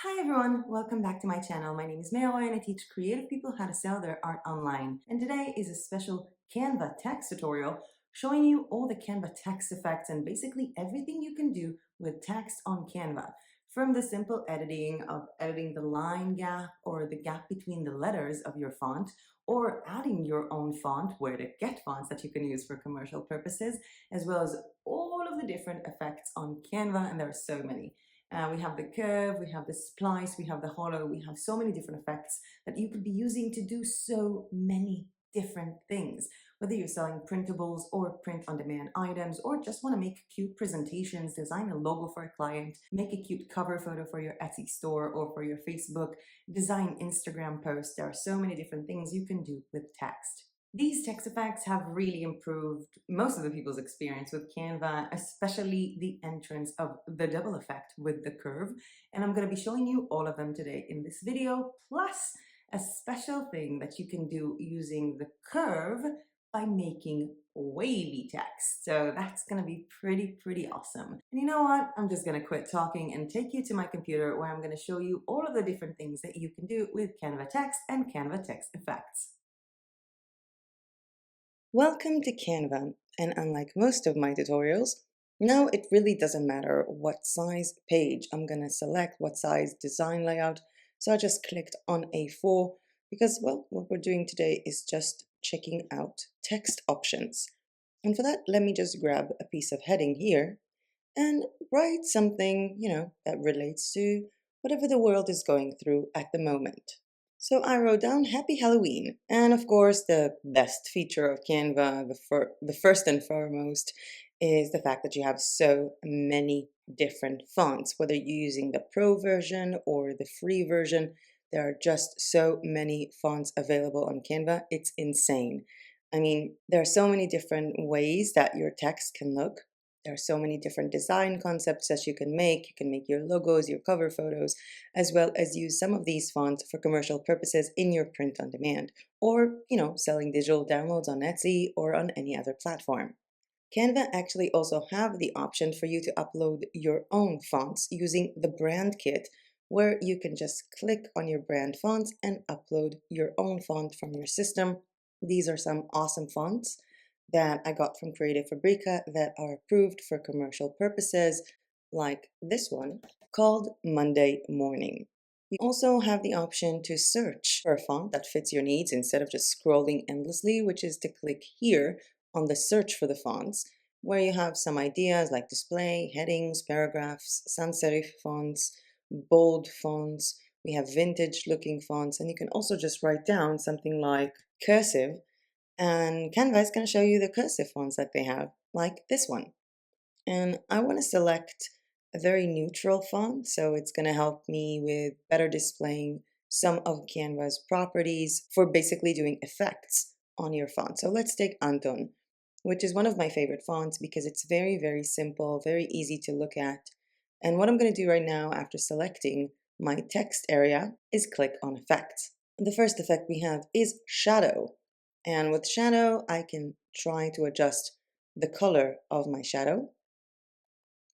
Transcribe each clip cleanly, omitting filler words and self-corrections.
Hi everyone, welcome back to my channel. My name is MeyAroyo and I teach creative people how to sell their art online. And today is a special Canva text tutorial showing you all the Canva text effects and basically everything you can do with text on Canva. From the simple editing of editing the line gap or the gap between the letters of your font, or adding your own font, where to get fonts that you can use for commercial purposes, as well as all of the different effects on Canva, and there are so many. We have the curve, we have the splice, we have the hollow, we have so many different effects that you could be using to do so many different things. Whether you're selling printables or print-on-demand items, or just want to make cute presentations, design a logo for a client, make a cute cover photo for your Etsy store or for your Facebook, design Instagram posts, there are so many different things you can do with text. These text effects have really improved most of the people's experience with Canva, especially the entrance of the double effect with the curve. And I'm going to be showing you all of them today in this video, plus a special thing that you can do using the curve by making wavy text. So that's going to be pretty awesome. And you know what? I'm just going to quit talking and take you to my computer where I'm going to show you all of the different things that you can do with Canva Text and Canva Text Effects. Welcome to Canva, and unlike most of my tutorials, now it really doesn't matter what size page I'm going to select, what size design layout, so I just clicked on A4 because, well, what we're doing today is just checking out text options. And for that, let me just grab a piece of heading here and write something, that relates to whatever the world is going through at the moment. So I wrote down Happy Halloween. And of course, the best feature of Canva, the first and foremost, is the fact that you have so many different fonts. Whether you're using the Pro version or the free version, there are just so many fonts available on Canva. It's insane. I mean, there are so many different ways that your text can look. There are so many different design concepts that you can make. You can make your logos, your cover photos, as well as use some of these fonts for commercial purposes in your print on demand, or, selling digital downloads on Etsy or on any other platform. Canva actually also have the option for you to upload your own fonts using the brand kit, where you can just click on your brand fonts and upload your own font from your system. These are some awesome fonts that I got from Creative Fabrica that are approved for commercial purposes, like this one called Monday Morning. You also have the option to search for a font that fits your needs instead of just scrolling endlessly, which is to click here on the search for the fonts, where you have some ideas like display, headings, paragraphs, sans serif fonts, bold fonts. We have vintage looking fonts, and you can also just write down something like cursive, and Canva is going to show you the cursive fonts that they have, like this one. And I want to select a very neutral font, so it's going to help me with better displaying some of Canva's properties for basically doing effects on your font. So let's take Anton, which is one of my favorite fonts because it's very simple, very easy to look at. And what I'm going to do right now after selecting my text area is click on effects. The first effect we have is shadow. And with shadow, I can try to adjust the color of my shadow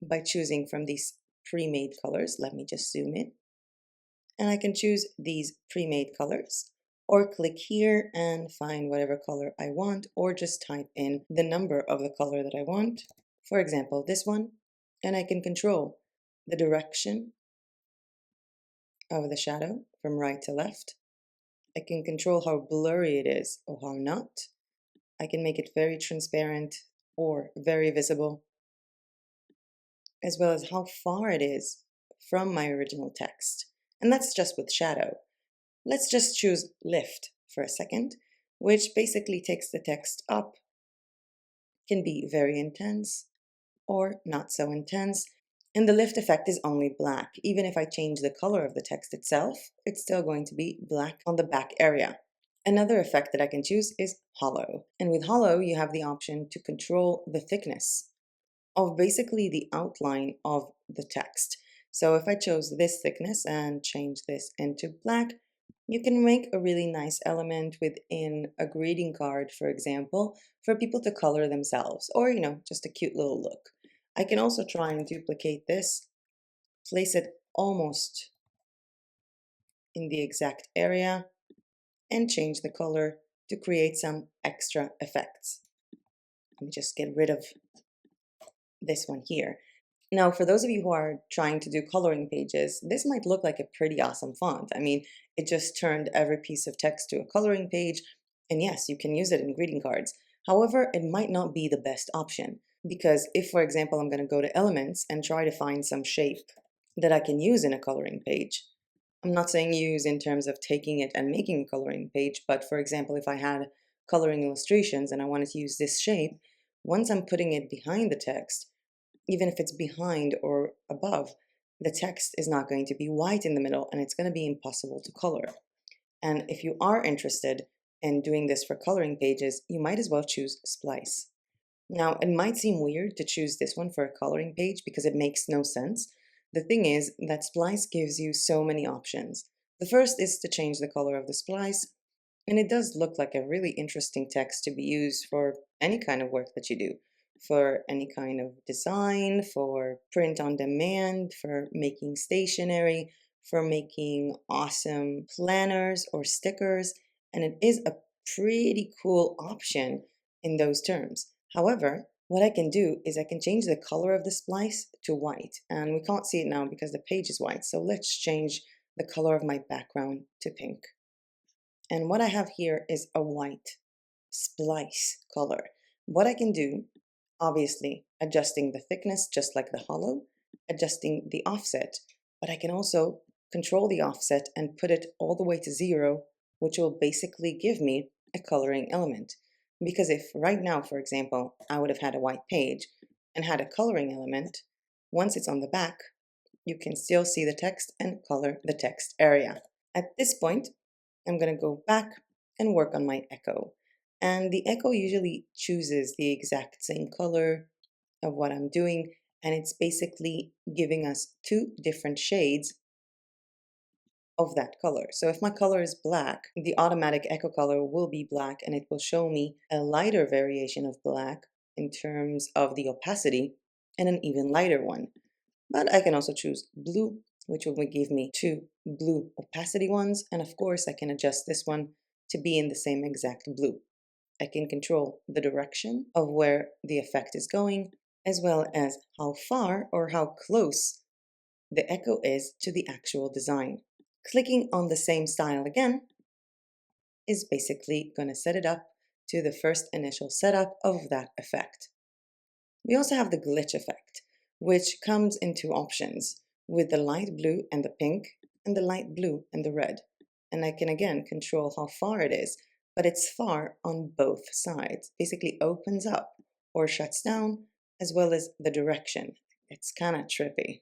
by choosing from these pre-made colors. Let me just zoom in. And I can choose these pre-made colors, or click here and find whatever color I want, or just type in the number of the color that I want. For example, this one. And I can control the direction of the shadow from right to left. I can control how blurry it is or how not. I can make it very transparent or very visible, as well as how far it is from my original text. And that's just with shadow. Let's just choose lift for a second, which basically takes the text up, can be very intense or not so intense. And the lift effect is only black. Even if I change the color of the text itself, it's still going to be black on the back area. Another effect that I can choose is hollow. And with hollow, you have the option to control the thickness of basically the outline of the text. So if I chose this thickness and change this into black, you can make a really nice element within a greeting card, for example, for people to color themselves, or, just a cute little look. I can also try and duplicate this, place it almost in the exact area and change the color to create some extra effects. Let me just get rid of this one here. Now, for those of you who are trying to do coloring pages, this might look like a pretty awesome font. I mean, it just turned every piece of text to a coloring page, and yes, you can use it in greeting cards. However, it might not be the best option, because if, for example, I'm going to go to Elements and try to find some shape that I can use in a coloring page, I'm not saying use in terms of taking it and making a coloring page, but for example, if I had coloring illustrations and I wanted to use this shape, once I'm putting it behind the text, even if it's behind or above, the text is not going to be white in the middle and it's going to be impossible to color. And if you are interested in doing this for coloring pages, you might as well choose Splice. Now, it might seem weird to choose this one for a coloring page because it makes no sense. The thing is that Splice gives you so many options. The first is to change the color of the splice, and it does look like a really interesting text to be used for any kind of work that you do, for any kind of design, for print on demand, for making stationery, for making awesome planners or stickers, and it is a pretty cool option in those terms. However, what I can do is I can change the color of the splice to white, and we can't see it now because the page is white, so let's change the color of my background to pink. And what I have here is a white splice color. What I can do, obviously, adjusting the thickness just like the hollow, adjusting the offset, but I can also control the offset and put it all the way to 0, which will basically give me a coloring element. Because if right now, for example, I would have had a white page and had a coloring element, once it's on the back, you can still see the text and color the text area. At this point, I'm going to go back and work on my echo. And the echo usually chooses the exact same color of what I'm doing, and it's basically giving us 2 different shades of that color. So if my color is black, the automatic echo color will be black, and it will show me a lighter variation of black in terms of the opacity and an even lighter one. But I can also choose blue, which will give me 2 blue opacity ones, and of course I can adjust this one to be in the same exact blue. I can control the direction of where the effect is going, as well as how far or how close the echo is to the actual design. Clicking on the same style again is basically going to set it up to the first initial setup of that effect. We also have the glitch effect, which comes in 2 options, with the light blue and the pink, and the light blue and the red. And I can again control how far it is, but it's far on both sides. Basically opens up or shuts down, as well as the direction. It's kind of trippy.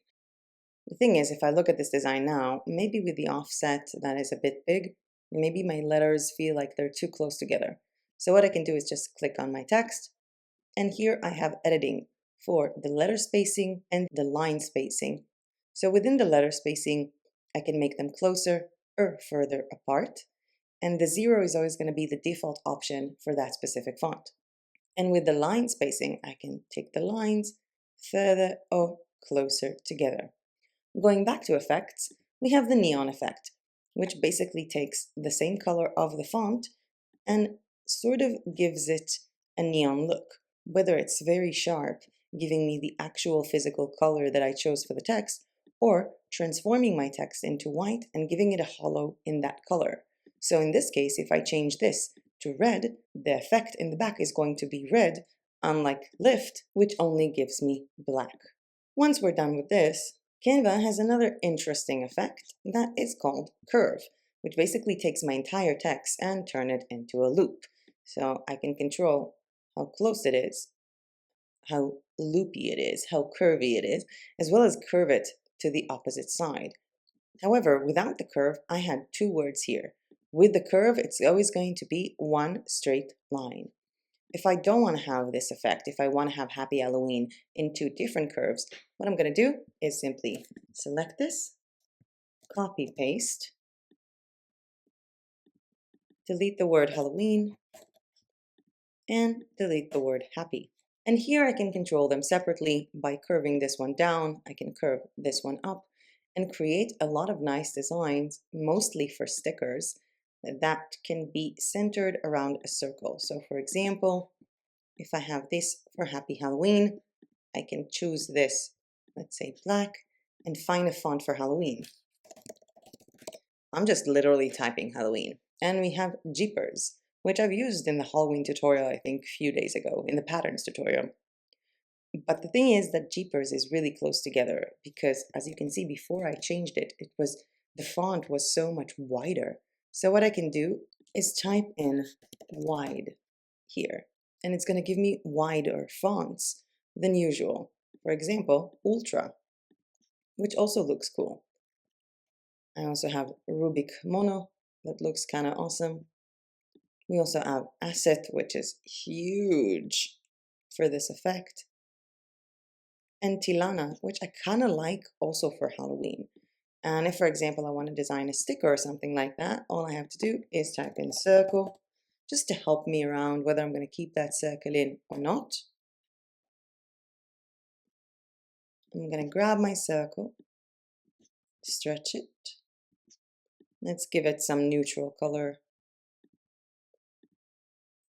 The thing is, if I look at this design now, maybe with the offset that is a bit big, maybe my letters feel like they're too close together. So what I can do is just click on my text, and here I have editing for the letter spacing and the line spacing. So within the letter spacing, I can make them closer or further apart. And the 0 is always going to be the default option for that specific font. And with the line spacing, I can take the lines further or closer together. Going back to effects, we have the neon effect, which basically takes the same color of the font and sort of gives it a neon look. Whether it's very sharp, giving me the actual physical color that I chose for the text, or transforming my text into white and giving it a hollow in that color. So in this case, if I change this to red, the effect in the back is going to be red, unlike lift, which only gives me black. Once we're done with this, Canva has another interesting effect that is called curve, which basically takes my entire text and turn it into a loop. So I can control how close it is, how loopy it is, how curvy it is, as well as curve it to the opposite side. However, without the curve, I had 2 words here. With the curve, it's always going to be one straight line. If I don't want to have this effect, if I want to have Happy Halloween in 2 different curves, what I'm going to do is simply select this, copy paste, delete the word Halloween, and delete the word happy. And here I can control them separately by curving this one down. I can curve this one up, and create a lot of nice designs, mostly for stickers, that can be centered around a circle. So for example, if I have this for Happy Halloween, I can choose this, let's say black, and find a font for Halloween. I'm just literally typing Halloween. And we have Jeepers, which I've used in the Halloween tutorial, I think, a few days ago, in the patterns tutorial. But the thing is that Jeepers is really close together because, as you can see, before I changed it, the font was so much wider. So what I can do is type in wide here, and it's going to give me wider fonts than usual. For example, Ultra, which also looks cool. I also have Rubik Mono that looks kind of awesome. We also have Asset, which is huge for this effect. And Tilana, which I kind of like also for Halloween. And if, for example, I want to design a sticker or something like that, all I have to do is type in circle, just to help me around whether I'm going to keep that circle in or not. I'm going to grab my circle, stretch it. Let's give it some neutral color.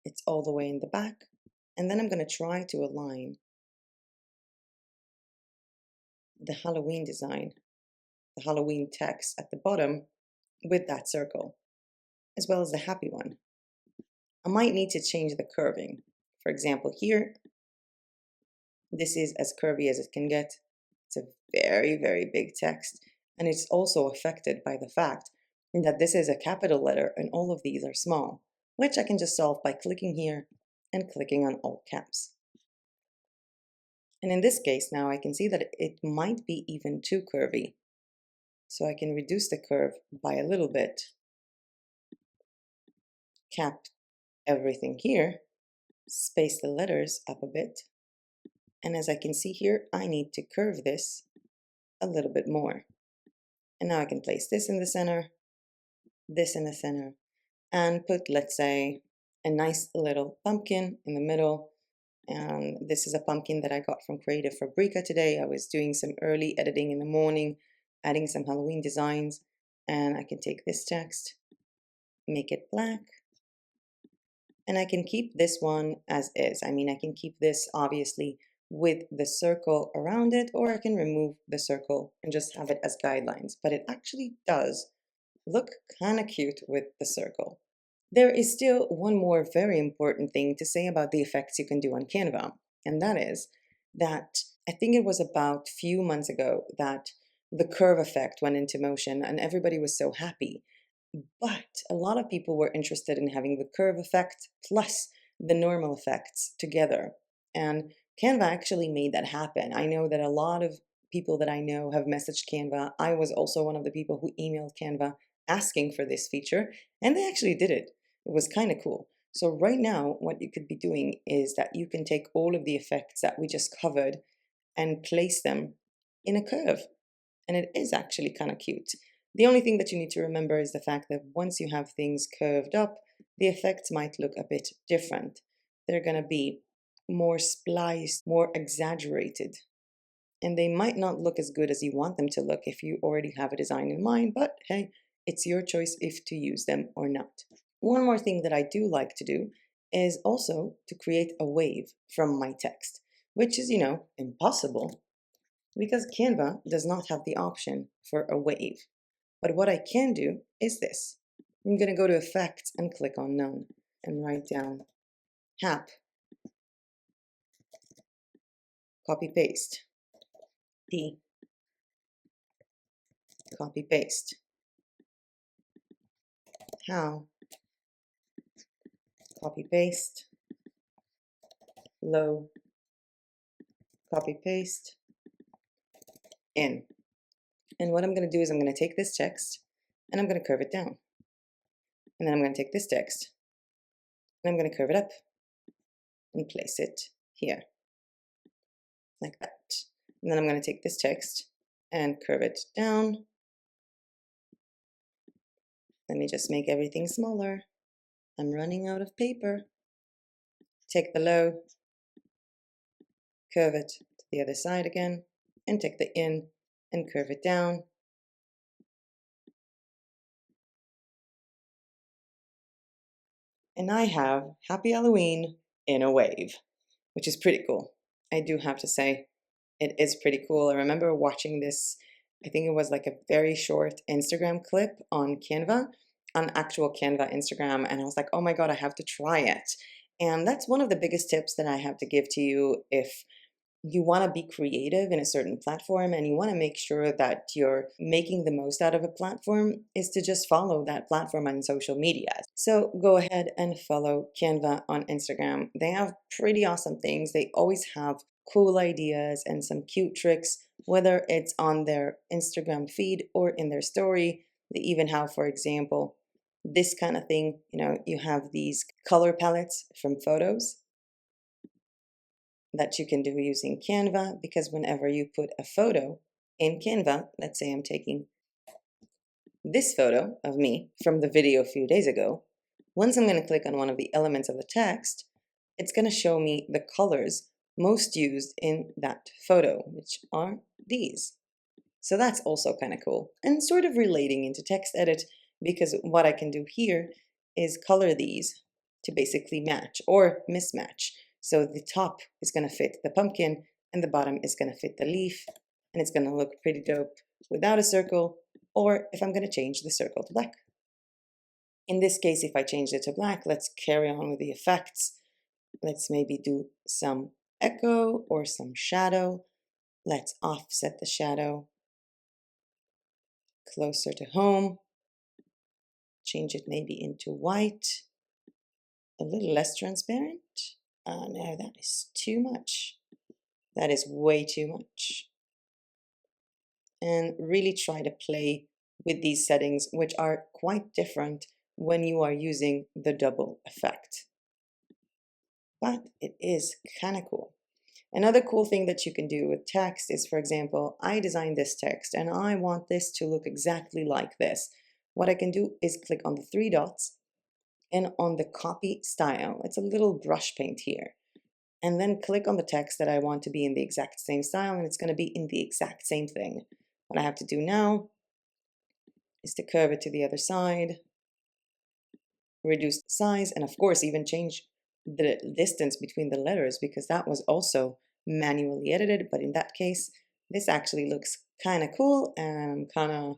It's all the way in the back. And then I'm going to try to align the Halloween design, the Halloween text at the bottom with that circle, as well as the happy one. I might need to change the curving. For example, here, this is as curvy as it can get. It's a very, very big text, and it's also affected by the fact that this is a capital letter and all of these are small, which I can just solve by clicking here and clicking on all caps. And in this case now I can see that it might be even too curvy. So I can reduce the curve by a little bit, cap everything here, space the letters up a bit, and as I can see here, I need to curve this a little bit more. And now I can place this in the center, this in the center, and put, let's say, a nice little pumpkin in the middle. And this is a pumpkin that I got from Creative Fabrica today. I was doing some early editing in the morning, adding some Halloween designs, and I can take this text, make it black, and I can keep this one as is. I mean, I can keep this obviously with the circle around it, or I can remove the circle and just have it as guidelines, but it actually does look kind of cute with the circle. There is still one more very important thing to say about the effects you can do on Canva, and that is that I think it was about a few months ago that the curve effect went into motion and everybody was so happy. But a lot of people were interested in having the curve effect plus the normal effects together. And Canva actually made that happen. I know that a lot of people that I know have messaged Canva. I was also one of the people who emailed Canva asking for this feature, and they actually did it. It was kind of cool. So right now, what you could be doing is that you can take all of the effects that we just covered and place them in a curve. And it is actually kind of cute. The only thing that you need to remember is the fact that once you have things curved up, the effects might look a bit different. They're going to be more spliced, more exaggerated, and they might not look as good as you want them to look if you already have a design in mind, but hey, it's your choice if to use them or not. One more thing that I do like to do is also to create a wave from my text, which is, impossible because Canva does not have the option for a wave. But what I can do is this. I'm going to go to Effects and click on None and write down Hap, copy paste, P, copy paste, How, copy paste, Low, copy paste, In. And what I'm going to do is I'm going to take this text and I'm going to curve it down. And then I'm going to take this text and I'm going to curve it up and place it here, like that. And then I'm going to take this text and curve it down. Let me just make everything smaller. I'm running out of paper. Take the low, curve it to the other side again, and take the in and curve it down. And I have Happy Halloween in a wave, which is pretty cool. I do have to say, it is pretty cool. I remember watching this, I think it was like a very short Instagram clip on Canva, on actual Canva Instagram, and I was like, oh my God, I have to try it. And that's one of the biggest tips that I have to give to you if you want to be creative in a certain platform and you want to make sure that you're making the most out of a platform, is to just follow that platform on social media. So go ahead and follow Canva on Instagram. They have pretty awesome things. They always have cool ideas and some cute tricks, whether it's on their Instagram feed or in their story. They even have, for example, this kind of thing. You have these color palettes from photos that you can do using Canva, because whenever you put a photo in Canva, let's say I'm taking this photo of me from the video a few days ago, once I'm going to click on one of the elements of the text, it's going to show me the colors most used in that photo, which are these. So that's also kind of cool and sort of relating into text edit, because what I can do here is color these to basically match or mismatch. So the top is going to fit the pumpkin and the bottom is going to fit the leaf, and it's going to look pretty dope without a circle, or if I'm going to change the circle to black. In this case, if I changed it to black, let's carry on with the effects. Let's maybe do some echo or some shadow. Let's offset the shadow closer to home. Change it maybe into white, a little less transparent. Oh no, that is too much. That is way too much. And really try to play with these settings, which are quite different when you are using the double effect. But it is kind of cool. Another cool thing that you can do with text is, for example, I designed this text and I want this to look exactly like this. What I can do is click on the three dots and on the copy style. It's a little brush paint here. And then click on the text that I want to be in the exact same style, and it's going to be in the exact same thing. What I have to do now is to curve it to the other side, reduce the size, and of course even change the distance between the letters, because that was also manually edited. But in that case, this actually looks kind of cool, and I'm kind of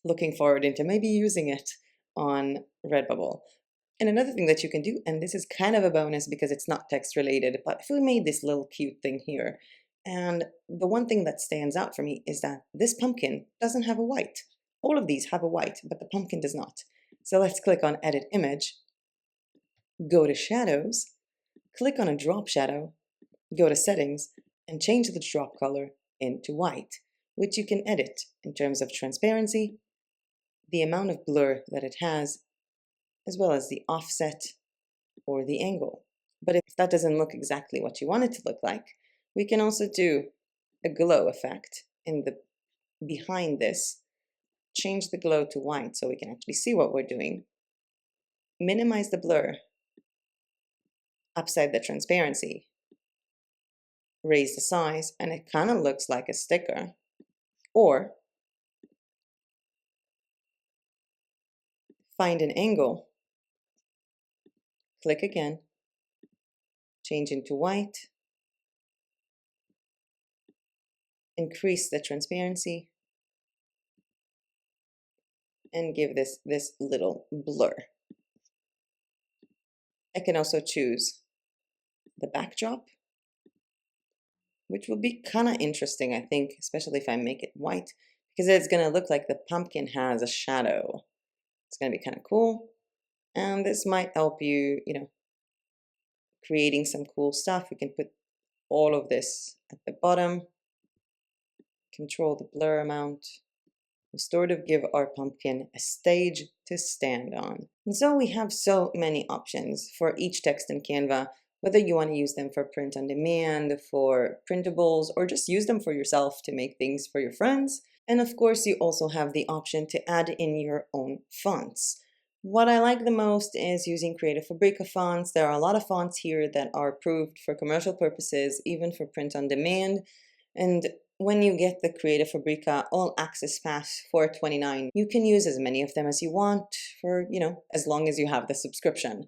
looking forward into maybe using it on Redbubble. And another thing that you can do, and this is kind of a bonus because it's not text related, but if we made this little cute thing here, and the one thing that stands out for me is that this pumpkin doesn't have a white. All of these have a white, but the pumpkin does not. So let's click on Edit Image, go to Shadows, click on a drop shadow, go to Settings, and change the drop color into white, which you can edit in terms of transparency, the amount of blur that it has, as well as the offset or the angle. But if that doesn't look exactly what you want it to look like, we can also do a glow effect in the behind this. Change the glow to white so we can actually see what we're doing. Minimize the blur, upside the transparency, raise the size, and it kind of looks like a sticker. Or find an angle, click again, change into white, increase the transparency, and give this little blur. I can also choose the backdrop, which will be kind of interesting, I think, especially if I make it white, because it's going to look like the pumpkin has a shadow. It's going to be kind of cool. And this might help you, creating some cool stuff. We can put all of this at the bottom, control the blur amount, and sort of give our pumpkin a stage to stand on. And so we have so many options for each text in Canva, whether you want to use them for print on demand, for printables, or just use them for yourself to make things for your friends. And of course, you also have the option to add in your own fonts. What I like the most is using Creative Fabrica fonts. There are a lot of fonts here that are approved for commercial purposes, even for print on demand. And when you get the Creative Fabrica All Access Pass for $29, you can use as many of them as you want for, as long as you have the subscription.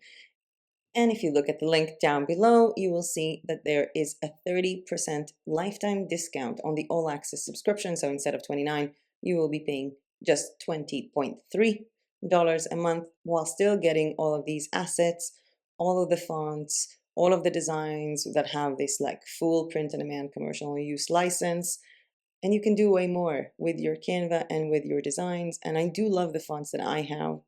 And if you look at the link down below, you will see that there is a 30% lifetime discount on the All Access subscription. So instead of $29, you will be paying just $20.3 a month while still getting all of these assets, all of the fonts, all of the designs that have this like full print-on-demand commercial use license. And you can do way more with your Canva and with your designs. And I do love the fonts that I have.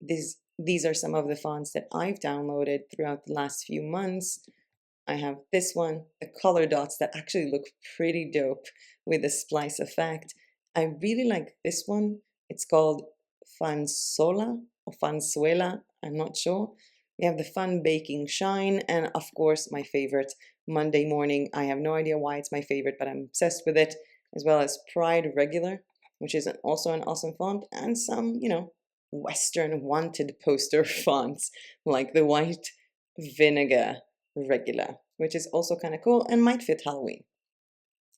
These are some of the fonts that I've downloaded throughout the last few months. I have this one, the color dots that actually look pretty dope with the splice effect. I really like this one. It's called Fansola or Fansuela, I'm not sure. We have the Fun Baking Shine, and of course my favorite, Monday Morning. I have no idea why it's my favorite, but I'm obsessed with it, as well as Pride Regular, which is also an awesome font, and some, Western wanted poster fonts like the White Vinegar Regular, which is also kind of cool and might fit Halloween.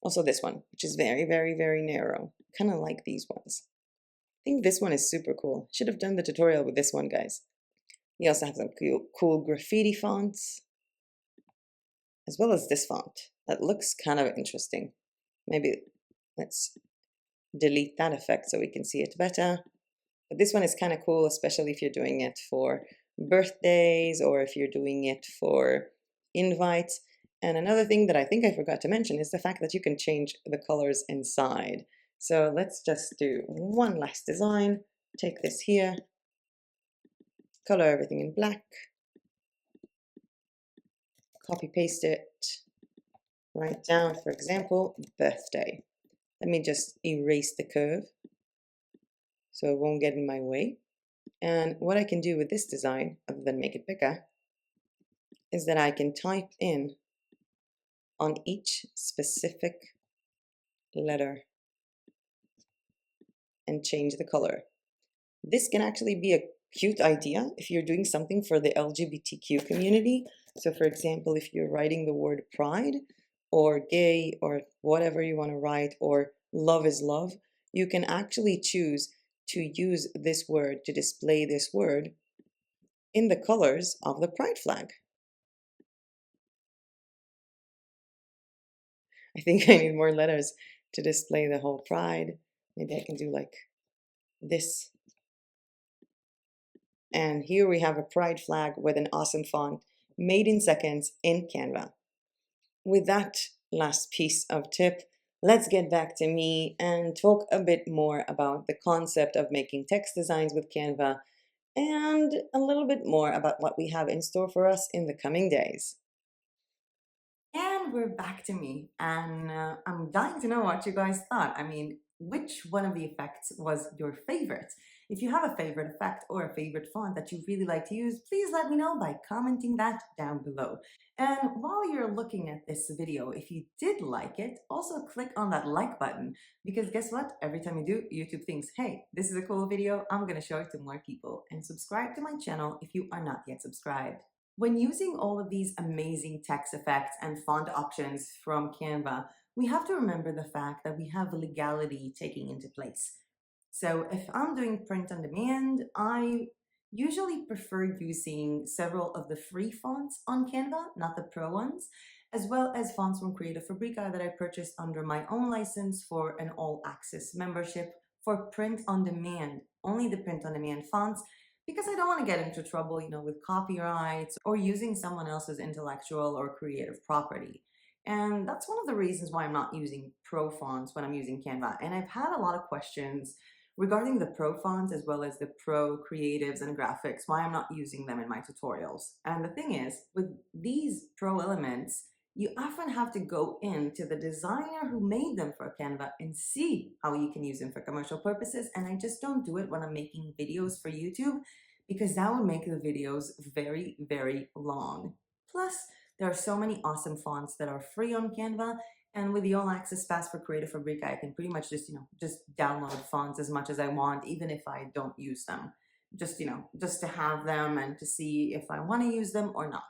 Also this one, which is very, very, very narrow. Kind of like these ones. I think this one is super cool. Should have done the tutorial with this one, guys. We also have some cool graffiti fonts, as well as this font. That looks kind of interesting. Maybe let's delete that effect so we can see it better. But this one is kind of cool, especially if you're doing it for birthdays or if you're doing it for invites. And another thing that I think I forgot to mention is the fact that you can change the colors inside. So let's just do one last design. Take this here, color everything in black, copy paste it, write down, for example, birthday. Let me just erase the curve so it won't get in my way. And what I can do with this design, other than make it bigger, is that I can type in on each specific letter and change the color. This can actually be a cute idea if you're doing something for the LGBTQ community. So for example, if you're writing the word pride or gay or whatever you want to write, or love is love, you can actually choose to use this word, to display this word in the colors of the pride flag. I think I need more letters to display the whole pride. Maybe I can do like this. And here we have a pride flag with an awesome font made in seconds in Canva. With that last piece of tip, let's get back to me and talk a bit more about the concept of making text designs with Canva and a little bit more about what we have in store for us in the coming days. And we're back to me, and I'm dying to know what you guys thought. I mean, which one of the effects was your favorite? If you have a favorite effect or a favorite font that you really like to use, please let me know by commenting that down below. And while you're looking at this video, if you did like it, also click on that like button, because guess what? Every time you do, YouTube thinks, hey, this is a cool video, I'm gonna show it to more people. And subscribe to my channel if you are not yet subscribed. When using all of these amazing text effects and font options from Canva, we have to remember the fact that we have legality taking into place. So if I'm doing print on demand, I usually prefer using several of the free fonts on Canva, not the pro ones, as well as fonts from Creative Fabrica that I purchased under my own license for an all access membership for print on demand, only the print on demand fonts, because I don't want to get into trouble, with copyrights or using someone else's intellectual or creative property. And that's one of the reasons why I'm not using pro fonts when I'm using Canva. And I've had a lot of questions regarding the pro fonts as well as the pro creatives and graphics, why I'm not using them in my tutorials. And the thing is, with these pro elements, you often have to go into the designer who made them for Canva and see how you can use them for commercial purposes. And I just don't do it when I'm making videos for YouTube, because that would make the videos very, very long. Plus, there are so many awesome fonts that are free on Canva, and with the all access pass for Creative Fabrica, I can pretty much just download fonts as much as I want, even if I don't use them. Just to have them and to see if I want to use them or not.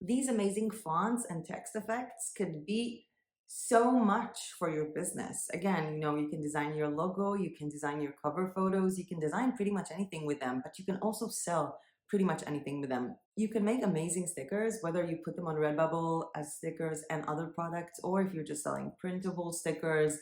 These amazing fonts and text effects could be so much for your business. Again, you know, you can design your logo, you can design your cover photos, you can design pretty much anything with them, but you can also sell pretty much anything with them. You can make amazing stickers, whether you put them on Redbubble as stickers and other products, or if you're just selling printable stickers.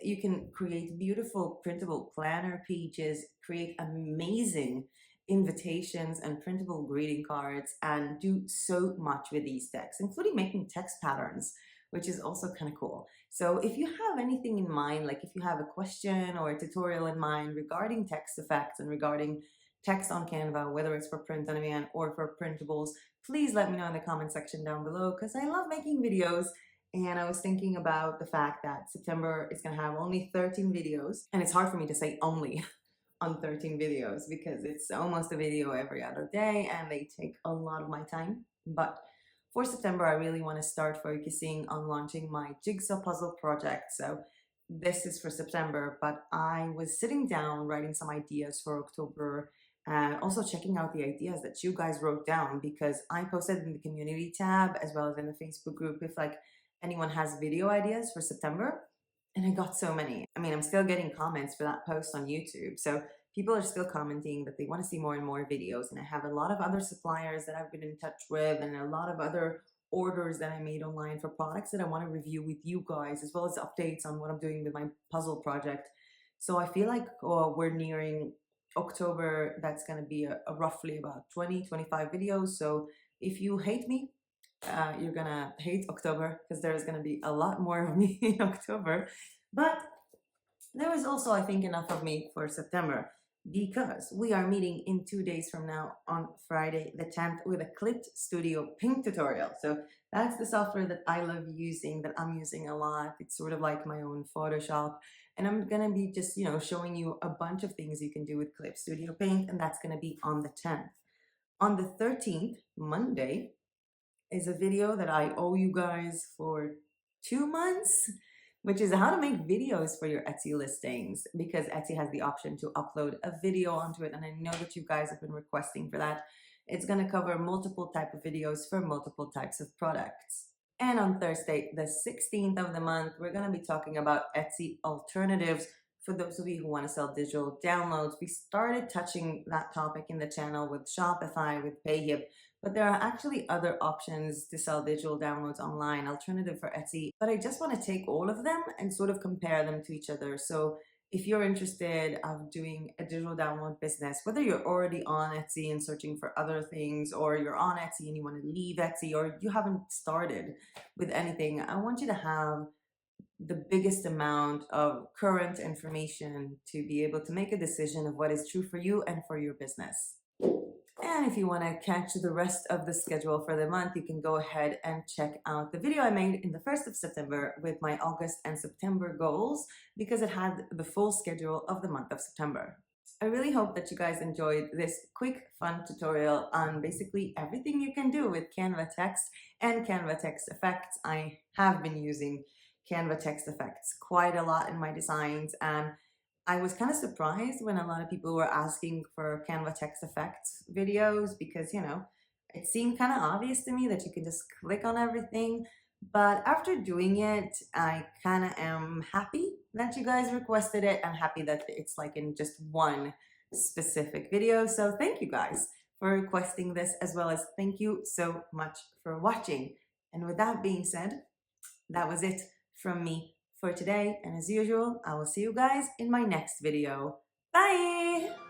You can create beautiful printable planner pages, create amazing invitations and printable greeting cards, and do so much with these texts, including making text patterns, which is also kind of cool. So if you have anything in mind, like if you have a question or a tutorial in mind regarding text effects and regarding text on Canva, whether it's for print on demand or for printables, please let me know in the comment section down below, because I love making videos. And I was thinking about the fact that September is going to have only 13 videos, and it's hard for me to say only on 13 videos because it's almost a video every other day and they take a lot of my time. But for September, I really want to start focusing on launching my jigsaw puzzle project. So this is for September, but I was sitting down writing some ideas for October and also checking out the ideas that you guys wrote down, because I posted in the community tab as well as in the Facebook group if like anyone has video ideas for September. And I got so many. I mean, I'm still getting comments for that post on YouTube. So people are still commenting that they want to see more and more videos. And I have a lot of other suppliers that I've been in touch with, and a lot of other orders that I made online for products that I want to review with you guys, as well as updates on what I'm doing with my puzzle project. So I feel like we're nearing October. That's going to be a roughly about 20-25 videos. So if you hate me, you're gonna hate October, because there's gonna be a lot more of me in October. But there is also, I think, enough of me for September, because we are meeting in 2 days from now on Friday the 10th with a Clipped Studio Pink tutorial. So that's the software that I love using, that I'm using a lot. It's sort of like my own Photoshop, and I'm gonna be just, you know, showing you a bunch of things you can do with Clipped Studio Pink, and that's gonna be on the 10th. On the 13th, Monday, is a video that I owe you guys for 2 months, which is how to make videos for your Etsy listings, because Etsy has the option to upload a video onto it, and I know that you guys have been requesting for that. It's going to cover multiple type of videos for multiple types of products. And on Thursday, the 16th of the month, we're going to be talking about Etsy alternatives for those of you who want to sell digital downloads. We started touching that topic in the channel with Shopify, with Payhip, but there are actually other options to sell digital downloads online, alternative for Etsy. But I just want to take all of them and sort of compare them to each other. So if you're interested of doing a digital download business, whether you're already on Etsy and searching for other things, or you're on Etsy and you want to leave Etsy, or you haven't started with anything, I want you to have the biggest amount of current information to be able to make a decision of what is true for you and for your business. And if you want to catch the rest of the schedule for the month, you can go ahead and check out the video I made in the 1st of September with my August and September goals, because it had the full schedule of the month of September. I really hope that you guys enjoyed this quick, fun tutorial on basically everything you can do with Canva Text and Canva Text Effects. I have been using Canva Text Effects quite a lot in my designs, and I was kind of surprised when a lot of people were asking for Canva Text Effects videos, because, you know, it seemed kind of obvious to me that you can just click on everything. But after doing it, I kind of am happy that you guys requested it. I'm happy that it's like in just one specific video. So thank you guys for requesting this, as well as thank you so much for watching. And with that being said, that was it from me for today. And as usual, I will see you guys in my next video. Bye!